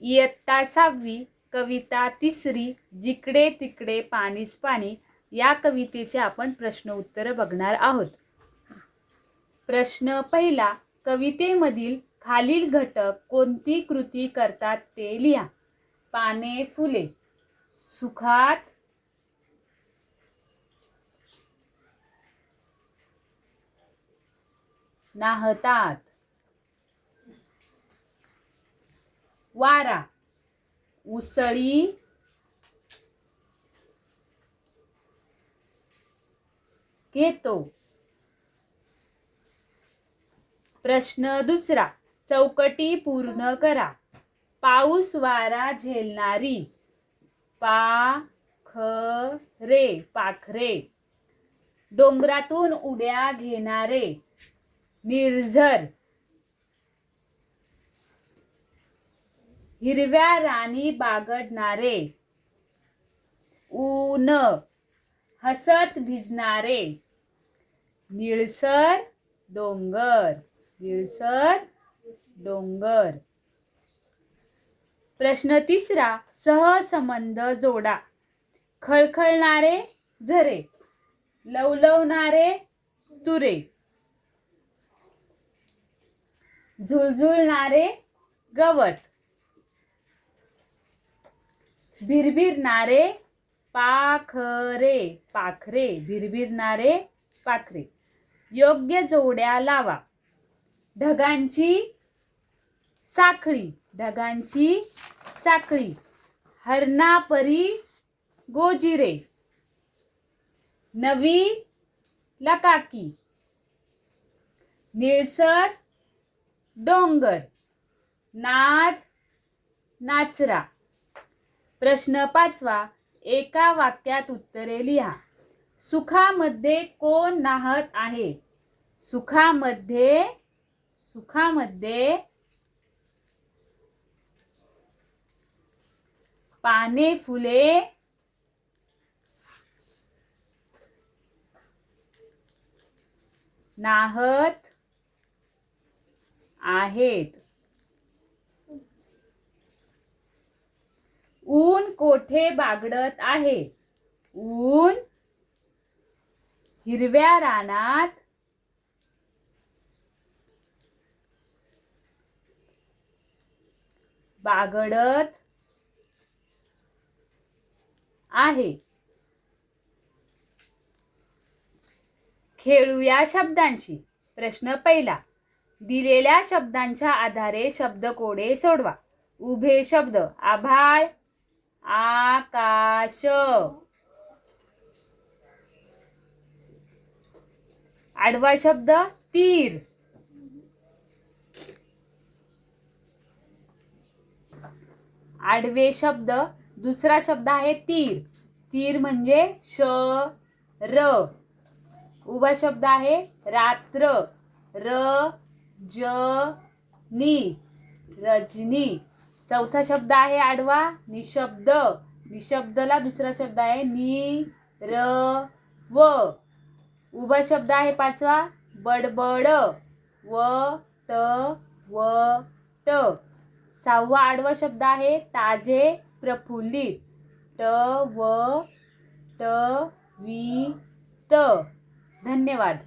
इयत्ता 6वी, कविता 3री, जिकडे तिकडे पाणीच पाणी या कवितेचे आपण प्रश्न उत्तर बघणार आहोत. प्रश्न पहिला, कवितेमधील खालील घटक कोणती कृती करतात ते लिहा. पाने फुले सुखात नाहतात. वारा उसळी घेतो. प्रश्न दुसरा, चौकटी पूर्ण करा. पाऊस वारा झेलणारी पाखरे. डोंगरातून उड्या घेणारे निर्झर. हिरव्या रानी बागडणारे ऊन. हसत भिजणारे निळसर डोंगर. प्रश्न तिसरा, सहसंबंध जोडा. खळखळणारे झरे, लवलवणारे तुरे, झुळझुळणारे गवत, भिरभिरणारे पाखरे. योग्य जोड्या लावा. ढगांची साखळी, हरणापरी गोजिरे, नवी लकाकी, निळसर डोंगर, नाचरा. प्रश्न पाचवा, एका वाक्यात उत्तरे लिहा. सुखामध्ये कोण नाहत आहे? सुखामध्ये पाने फुले नाहत आहेत. ऊन कोठे बागडत आहे? ऊन हिरव्या रानात बागडत आहे. खेळूया शब्दांशी. प्रश्न पहिला, दिलेल्या शब्दांच्या आधारे शब्दकोडे सोडवा. उभे शब्द, आभाळ, आकाश. आडवा शब्द, तीर. आडवे शब्द, दुसरा शब्द आहे तीर म्हणजे र. उभा शब्द आहे रात्र, रजनी. चौथा शब्द आहे आडवा निशब्दला दुसरा शब्द आहे व. उभा शब्द आहे पाचवा बडबड, ट. सहावा आडवा शब्द आहे ताजे, प्रफुल्लित, त. धन्यवाद.